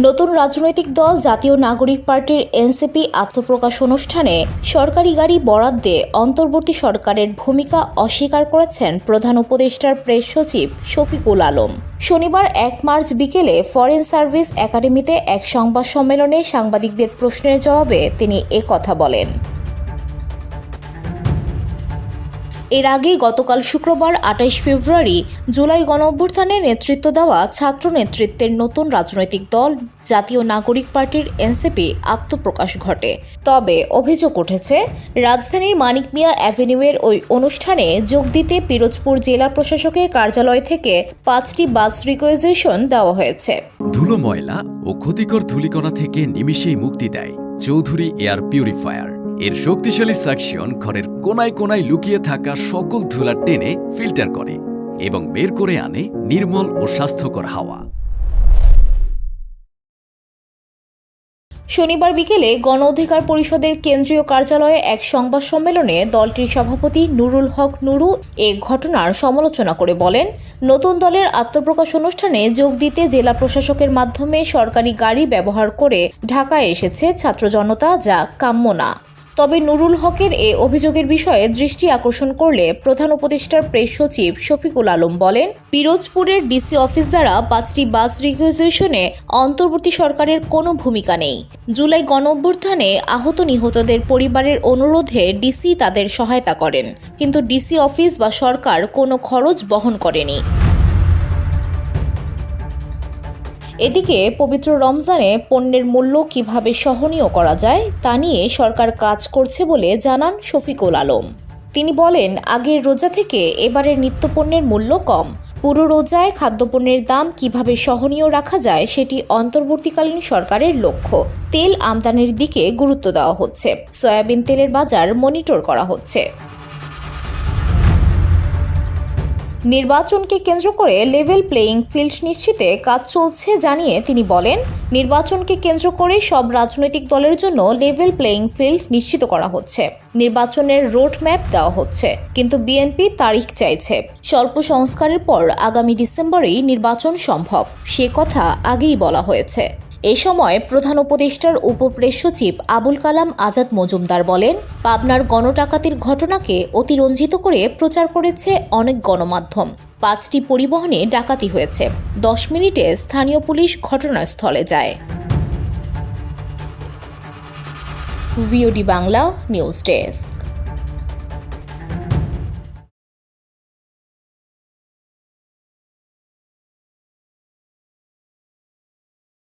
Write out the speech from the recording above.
নতুন রাজনৈতিক দল জাতীয় নাগরিক পার্টির এনসিপি আত্মপ্রকাশ অনুষ্ঠানে সরকারি গাড়ি বরাদ্দে অন্তর্বর্তী সরকারের ভূমিকা অস্বীকার করেছেন প্রধান উপদেষ্টার প্রেস সচিব শফিকুল আলম। শনিবার ১ মার্চ বিকেলে ফরেন সার্ভিস একাডেমিতে এক সংবাদ সম্মেলনে সাংবাদিকদের প্রশ্নের জবাবে তিনি একথা বলেন। এর আগে গতকাল শুক্রবার ২৮ ফেব্রুয়ারি জুলাই গণঅভ্যুত্থানে নেতৃত্ব দেওয়া ছাত্র নেতৃত্বের নতুন রাজনৈতিক দল জাতীয় নাগরিক পার্টির এনসিপি আত্মপ্রকাশ ঘটে। তবে অভিযোগ উঠেছে, রাজধানীর মানিক মিয়া অ্যাভিনিউয়ের ওই অনুষ্ঠানে যোগ দিতে পিরোজপুর জেলা প্রশাসকের কার্যালয় থেকে ৫টি বাস রিকোয়েজিশন দেওয়া হয়েছে। ধুলো, ময়লা ও ক্ষতিকর ধূলিকণা থেকে নিমিষেই মুক্তি দেয় চৌধুরী এয়ার পিউরিফায়ার। এর শক্তিশালী সাকশন ঘরের কোনায় কোনায় লুকিয়ে থাকা সকল ধুলা টেনে ফিল্টার করে এবং বের করে আনে নির্মল ও স্বাস্থ্যকর হাওয়া। শনিবার বিকেলে গণ অধিকার পরিষদের কেন্দ্রীয় কার্যালয়ে এক সংবাদ সম্মেলনে দলটির সভাপতি নুরুল হক নুরু এ ঘটনার সমালোচনা করে বলেন, নতুন দলের আত্মপ্রকাশ অনুষ্ঠানে যোগ দিতে জেলা প্রশাসকের মাধ্যমে সরকারি গাড়ি ব্যবহার করে ঢাকায় এসেছে ছাত্র জনতা, যা কাম্য না। তবে নুরুল হকের এ অভিযোগের বিষয়ে দৃষ্টি আকর্ষণ করলে প্রধান উপদেষ্টার প্রেস সচিব শফিকুল আলম বলেন, পিরোজপুরের ডিসি অফিস দ্বারা ৫টি বাস রিকোয়েজিশনে অন্তর্বর্তী সরকারের কোনো ভূমিকা নেই। জুলাই গণঅভ্যুত্থানে আহত নিহতদের পরিবারের অনুরোধে ডিসি তাদের সহায়তা করেন, কিন্তু ডিসি অফিস বা সরকার কোনো খরচ বহন করেনি। এদিকে পবিত্র রমজানে পণ্যের মূল্য কিভাবে সহনীয় করা যায় তা নিয়ে সরকার কাজ করছে বলে জানান শফিকুল আলম। তিনি বলেন, আগের রোজা থেকে এবারের নিত্যপণ্যের মূল্য কম। পুরো রোজায় খাদ্যপণ্যের দাম কিভাবে সহনীয় রাখা যায় সেটি অন্তর্বর্তীকালীন সরকারের লক্ষ্য। তেল আমদানির দিকে গুরুত্ব দেওয়া হচ্ছে, সয়াবিন তেলের বাজার মনিটর করা হচ্ছে। নির্বাচনকে কেন্দ্র করে লেভেল প্লেয়িং ফিল্ড নিশ্চিতে কাজ চলছে জানিয়ে তিনি বলেন, নির্বাচনকে কেন্দ্র করে সব রাজনৈতিক দলের জন্য লেভেল প্লেয়িং ফিল্ড নিশ্চিত করা হচ্ছে। নির্বাচনের রোড ম্যাপ দেওয়া হচ্ছে, কিন্তু বিএনপি তারিখ চাইছে। স্বল্প সংস্কারের পর আগামী ডিসেম্বরেই নির্বাচন সম্ভব, সে কথা আগেই বলা হয়েছে। এ সময় প্রধান উপদেষ্টার উপপ্রেস সচিব আবুল কালাম আজাদ মজুমদার বলেন, পাবনার গণডাকাতির ঘটনাকে অতিরঞ্জিত করে প্রচার করেছে অনেক গণমাধ্যম। ৫টি পরিবহনে ডাকাতি হয়েছে। ১০ মিনিটে স্থানীয় পুলিশ ঘটনাস্থলে যায়। VOD Bangla news desk.